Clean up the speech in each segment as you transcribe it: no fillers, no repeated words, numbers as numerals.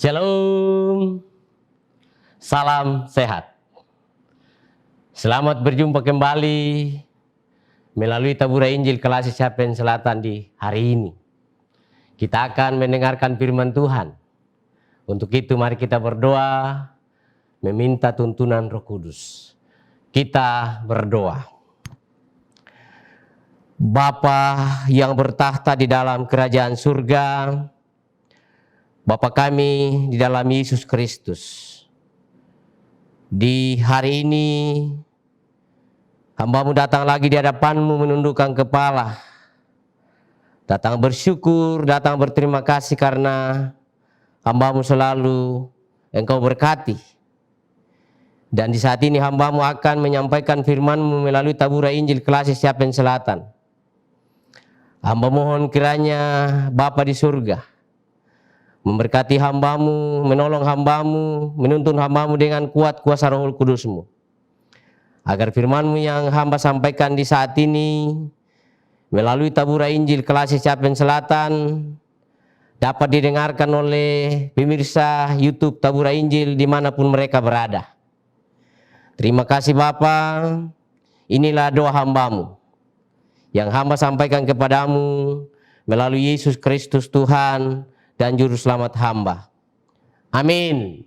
Shalom, salam sehat. Selamat berjumpa kembali melalui taburan Injil Kelas Capen Selatan di hari ini. Kita akan mendengarkan firman Tuhan. Untuk itu mari kita berdoa, meminta tuntunan Roh Kudus. Kita berdoa. Bapa yang bertahta di dalam kerajaan surga, Bapa kami di dalam Yesus Kristus, di hari ini hamba-Mu datang lagi di hadapan-Mu menundukkan kepala, datang bersyukur, datang berterima kasih karena hamba-Mu selalu Engkau berkati. Dan di saat ini hamba-Mu akan menyampaikan firman-Mu melalui taburan Injil Kelas Capen Selatan. Hamba mohon kiranya Bapa di surga memberkati hamba-Mu, menolong hamba-Mu, menuntun hamba-Mu dengan kuat kuasa Roh Kudus-Mu. Agar firman-Mu yang hamba sampaikan di saat ini melalui taburan Injil Kelas Capen Selatan dapat didengarkan oleh pemirsa YouTube Taburan Injil dimanapun mereka berada. Terima kasih Bapa, inilah doa hamba-Mu yang hamba sampaikan kepadamu melalui Yesus Kristus Tuhan dan Juru Selamat hamba. Amin.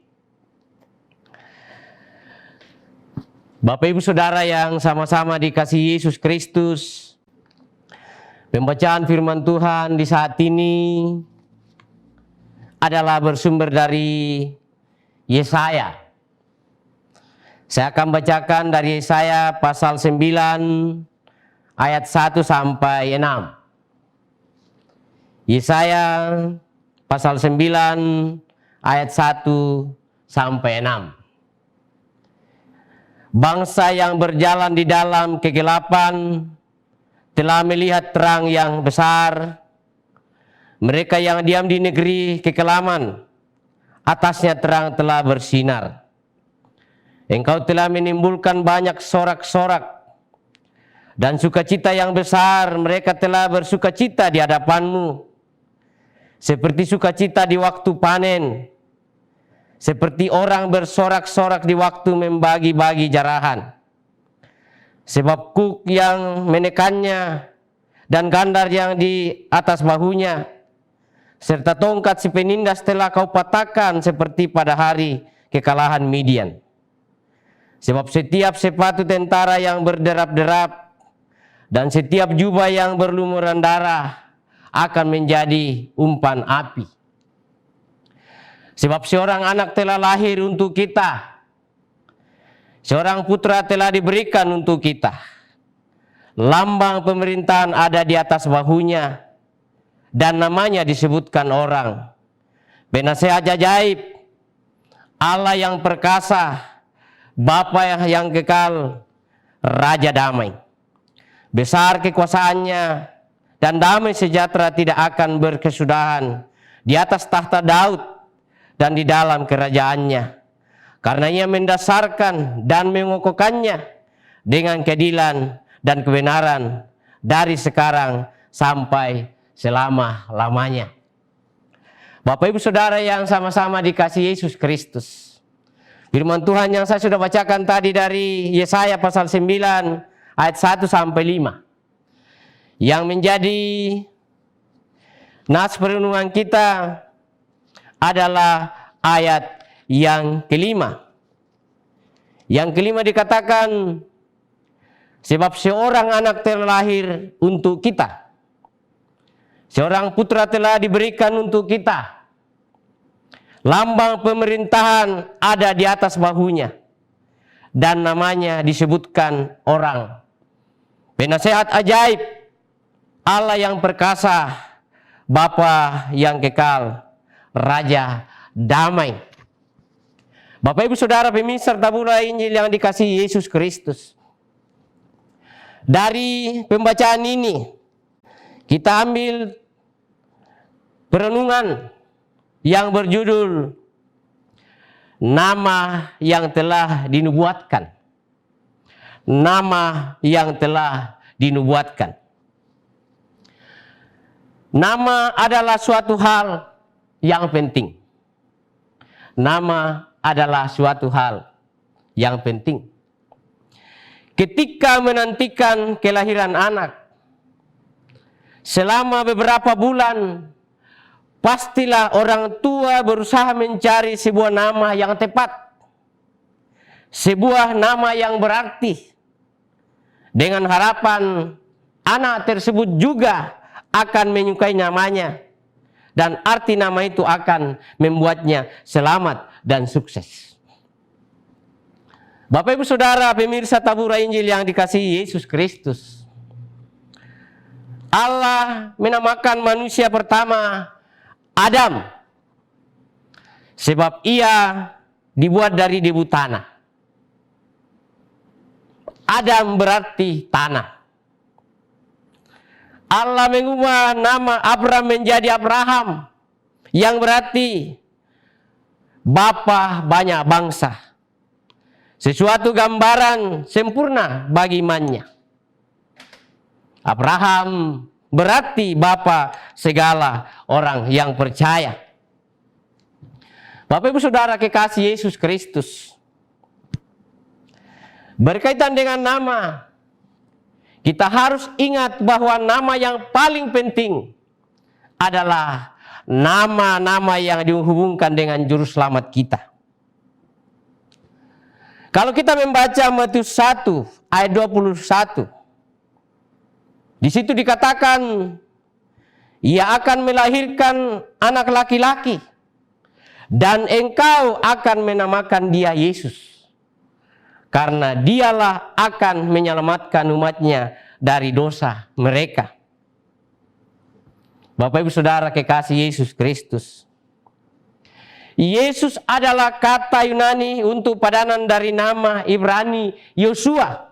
Bapak Ibu Saudara yang sama-sama dikasihi Yesus Kristus, pembacaan firman Tuhan di saat ini adalah bersumber dari Yesaya. Saya akan bacakan dari Yesaya pasal 9 ayat 1 sampai 6. Yesaya pasal 9 ayat 1 sampai 6. Bangsa yang berjalan di dalam kegelapan telah melihat terang yang besar. Mereka yang diam di negeri kekelaman, atasnya terang telah bersinar. Engkau telah menimbulkan banyak sorak-sorak dan sukacita yang besar. Mereka telah bersukacita di hadapan-Mu, seperti sukacita di waktu panen, seperti orang bersorak-sorak di waktu membagi-bagi jarahan. Sebab kuk yang menekannya dan gandar yang di atas bahunya, serta tongkat si penindas telah Kau patahkan seperti pada hari kekalahan Midian. Sebab setiap sepatu tentara yang berderap-derap dan setiap jubah yang berlumuran darah akan menjadi umpan api. Sebab seorang anak telah lahir untuk kita, seorang putra telah diberikan untuk kita. Lambang pemerintahan ada di atas bahunya, dan namanya disebutkan orang Penasehat Ajaib, Allah yang perkasa, Bapa yang kekal, Raja damai. Besar kekuasaannya dan damai sejahtera tidak akan berkesudahan di atas tahta Daud dan di dalam kerajaannya. Karena Ia mendasarkan dan mengokohkannya dengan keadilan dan kebenaran dari sekarang sampai selama-lamanya. Bapak Ibu Saudara yang sama-sama dikasihi Yesus Kristus, firman Tuhan yang saya sudah bacakan tadi dari Yesaya pasal 9 ayat 1 sampai 5. Yang menjadi nas perenungan kita adalah ayat yang kelima. Yang kelima dikatakan, sebab seorang anak telah lahir untuk kita, seorang putra telah diberikan untuk kita. Lambang pemerintahan ada di atas bahunya, dan namanya disebutkan orang Penasehat Ajaib, Allah yang perkasa, Bapa yang kekal, Raja damai. Bapak Ibu Saudara pemirsa taburan Injil yang dikasihi Yesus Kristus, dari pembacaan ini kita ambil perenungan yang berjudul Nama yang telah dinubuatkan. Nama yang telah dinubuatkan. Nama adalah suatu hal yang penting. nama adalah suatu hal yang penting. Ketika menantikan kelahiran anak, selama beberapa bulan, pastilah orang tua berusaha mencari sebuah nama yang tepat, sebuah nama yang berarti, dengan harapan anak tersebut juga akan menyukai namanya, dan arti nama itu akan membuatnya selamat dan sukses. Bapak Ibu Saudara pemirsa Tabura Injil yang dikasihi Yesus Kristus, Allah menamakan manusia pertama Adam, sebab ia dibuat dari debu tanah. Adam berarti tanah. Allah mengubah nama Abram menjadi Abraham, yang berarti bapa banyak bangsa. Sesuatu gambaran sempurna bagi imannya. Abraham berarti bapa segala orang yang percaya. Bapak Ibu Saudara kekasih Yesus Kristus, berkaitan dengan nama, kita harus ingat bahwa nama yang paling penting adalah nama-nama yang dihubungkan dengan juru selamat kita. Kalau kita membaca Matius 1 ayat 21, di situ dikatakan ia akan melahirkan anak laki-laki dan engkau akan menamakan dia Yesus, karena dialah akan menyelamatkan umatnya dari dosa mereka. Bapak Ibu Saudara kekasih Yesus Kristus, Yesus adalah kata Yunani untuk padanan dari nama Ibrani Yosua.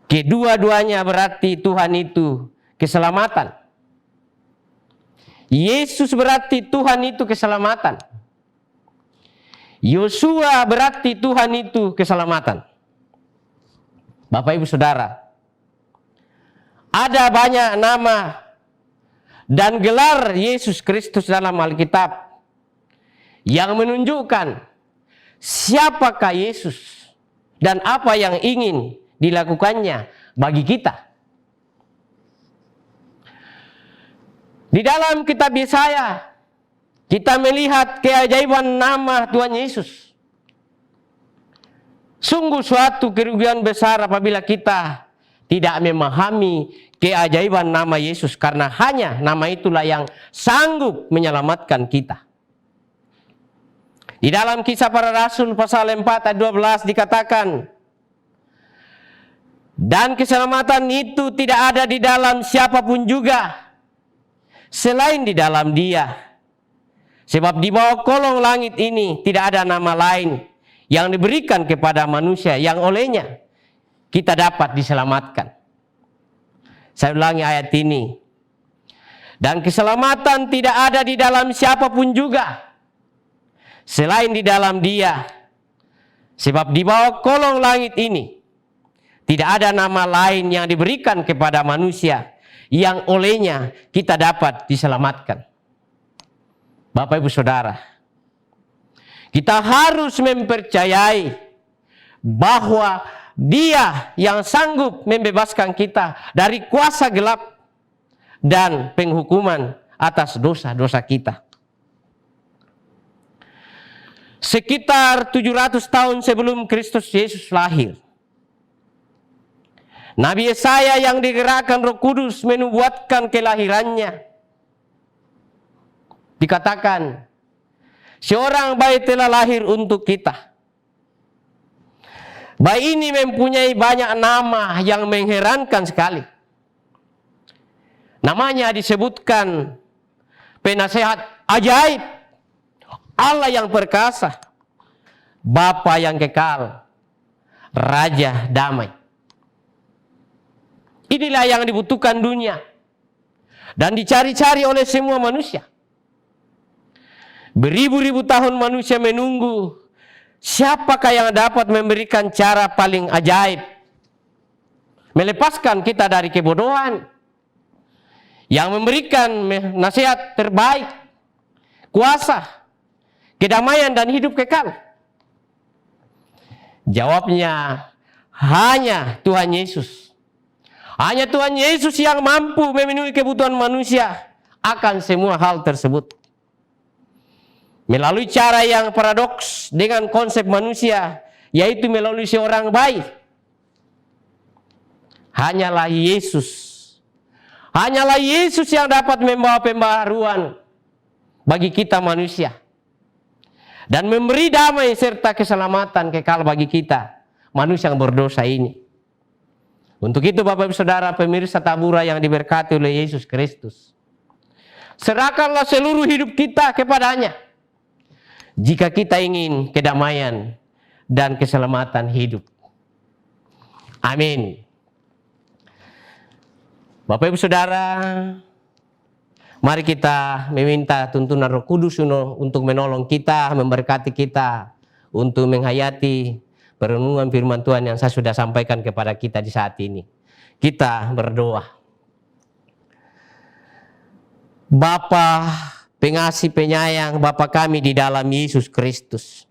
Kedua-duanya berarti Tuhan itu keselamatan. Yesus berarti Tuhan itu keselamatan. Yosua berarti Tuhan itu keselamatan. Bapak Ibu Saudara, ada banyak nama dan gelar Yesus Kristus dalam Alkitab yang menunjukkan siapakah Yesus dan apa yang ingin dilakukannya bagi kita. Di dalam kitab Yesaya kita melihat keajaiban nama Tuhan Yesus. Sungguh suatu kerugian besar apabila kita tidak memahami keajaiban nama Yesus, karena hanya nama itulah yang sanggup menyelamatkan kita. Di dalam Kisah Para Rasul pasal 4 ayat 12 dikatakan, dan keselamatan itu tidak ada di dalam siapapun juga selain di dalam Dia. Sebab di bawah kolong langit ini tidak ada nama lain yang diberikan kepada manusia yang olehnya kita dapat diselamatkan. Saya ulangi ayat ini. Dan keselamatan tidak ada di dalam siapapun juga selain di dalam Dia. Sebab di bawah kolong langit ini tidak ada nama lain yang diberikan kepada manusia yang olehnya kita dapat diselamatkan. Bapak Ibu Saudara, kita harus mempercayai bahwa Dia yang sanggup membebaskan kita dari kuasa gelap dan penghukuman atas dosa-dosa kita. Sekitar 700 tahun sebelum Kristus Yesus lahir, Nabi Yesaya yang digerakkan Roh Kudus menubuatkan kelahirannya. Dikatakan, seorang bayi telah lahir untuk kita. Bayi ini mempunyai banyak nama yang mengherankan sekali. Namanya disebutkan Penasehat Ajaib, Allah yang perkasa, Bapa yang kekal, Raja Damai. Inilah yang dibutuhkan dunia dan dicari-cari oleh semua manusia. Beribu-ribu tahun manusia menunggu siapakah yang dapat memberikan cara paling ajaib, melepaskan kita dari kebodohan, yang memberikan nasihat terbaik, kuasa kedamaian dan hidup kekal? Jawabnya, hanya Tuhan Yesus. Hanya Tuhan Yesus yang mampu memenuhi kebutuhan manusia akan semua hal tersebut. Melalui cara yang paradoks dengan konsep manusia, yaitu melalui seorang bayi. Hanyalah Yesus. Hanyalah Yesus yang dapat membawa pembaharuan bagi kita manusia. Dan memberi damai serta keselamatan kekal bagi kita, manusia yang berdosa ini. Untuk itu Bapak Ibu Saudara pemirsa Tabura yang diberkati oleh Yesus Kristus, serahkanlah seluruh hidup kita kepadanya. Jika kita ingin kedamaian dan keselamatan hidup. Amin. Bapak Ibu Saudara, mari kita meminta tuntunan Roh Kudus untuk menolong kita, memberkati kita, untuk menghayati perenungan firman Tuhan yang saya sudah sampaikan kepada kita di saat ini. Kita berdoa. Bapa pengasih penyayang, Bapa kami di dalam Yesus Kristus.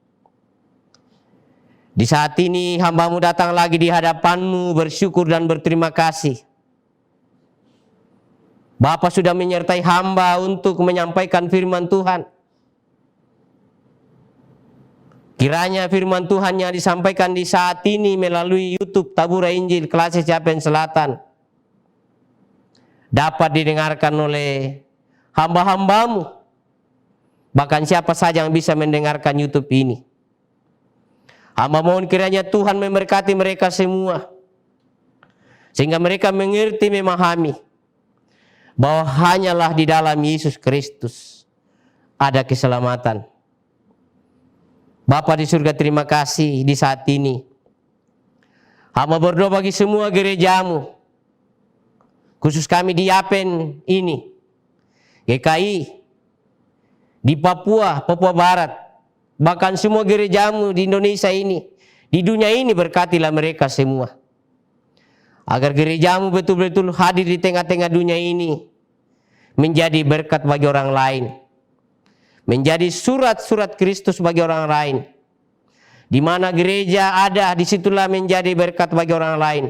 Di saat ini hamba-Mu datang lagi di hadapan-Mu bersyukur dan berterima kasih. Bapa sudah menyertai hamba untuk menyampaikan firman Tuhan. Kiranya firman Tuhan yang disampaikan di saat ini melalui YouTube Tabura Injil Klasis Capen Selatan dapat didengarkan oleh hamba-hamba-Mu. Bahkan siapa saja yang bisa mendengarkan YouTube ini. Hamba mohon kiranya Tuhan memberkati mereka semua. Sehingga mereka mengerti, memahami bahwa hanyalah di dalam Yesus Kristus ada keselamatan. Bapa di surga, terima kasih di saat ini. Hamba berdoa bagi semua gereja-Mu, khusus kami di Yapen ini, GKI, di Papua Barat, bahkan semua gereja-Mu di Indonesia ini, di dunia ini, berkatilah mereka semua. Agar gereja-Mu betul-betul hadir di tengah-tengah dunia ini, menjadi berkat bagi orang lain. Menjadi surat-surat Kristus bagi orang lain. Di mana gereja ada, disitulah menjadi berkat bagi orang lain.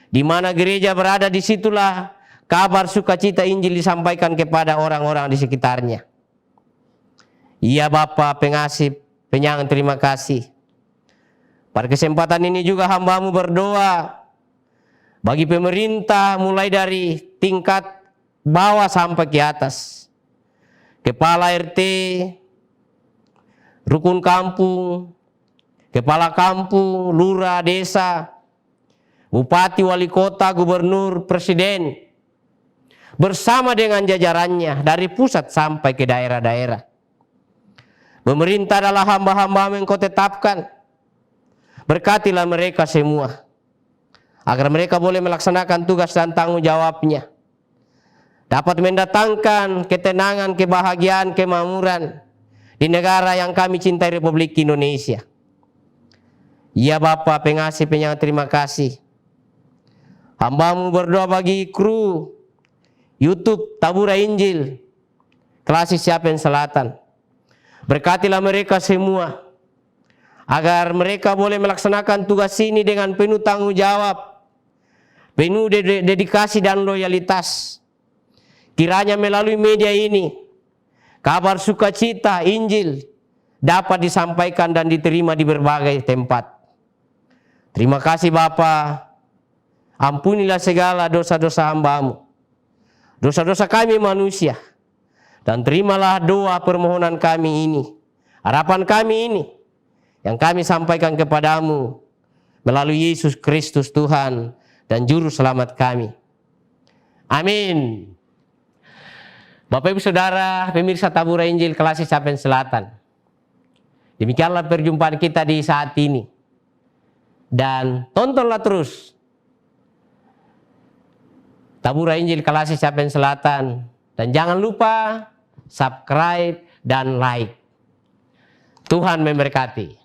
Di mana gereja berada, disitulah kabar sukacita Injil disampaikan kepada orang-orang di sekitarnya. Iya Bapa pengasih, penyayang, terima kasih. Pada kesempatan ini juga hamba-Mu berdoa bagi pemerintah mulai dari tingkat bawah sampai ke atas. Kepala RT, rukun kampung, kepala kampung, lurah, desa, bupati, wali kota, gubernur, presiden, bersama dengan jajarannya dari pusat sampai ke daerah-daerah. Pemerintah adalah hamba-hamba yang Kau tetapkan. Berkatilah mereka semua, agar mereka boleh melaksanakan tugas dan tanggung jawabnya. Dapat mendatangkan ketenangan, kebahagiaan, kemakmuran di negara yang kami cintai, Republik Indonesia. Ya Bapa pengasih penyayang, terima kasih. Hamba-Mu berdoa bagi kru YouTube Tabura Injil Klasis Capen Selatan. Berkatilah mereka semua, agar mereka boleh melaksanakan tugas ini dengan penuh tanggung jawab, penuh dedikasi dan loyalitas. Kiranya melalui media ini, kabar sukacita Injil dapat disampaikan dan diterima di berbagai tempat. Terima kasih Bapa. Ampunilah segala dosa-dosa hamba-Mu, dosa-dosa kami manusia. Dan terimalah doa permohonan kami ini, harapan kami ini, yang kami sampaikan kepadamu melalui Yesus Kristus Tuhan dan Juru Selamat kami. Amin. Bapak Ibu Saudara, pemirsa Tabura Injil Klasis Capen Selatan. Demikianlah perjumpaan kita di saat ini. Dan tontonlah terus Tabura Injil Klasis Capen Selatan. Dan jangan lupa subscribe dan like. Tuhan memberkati.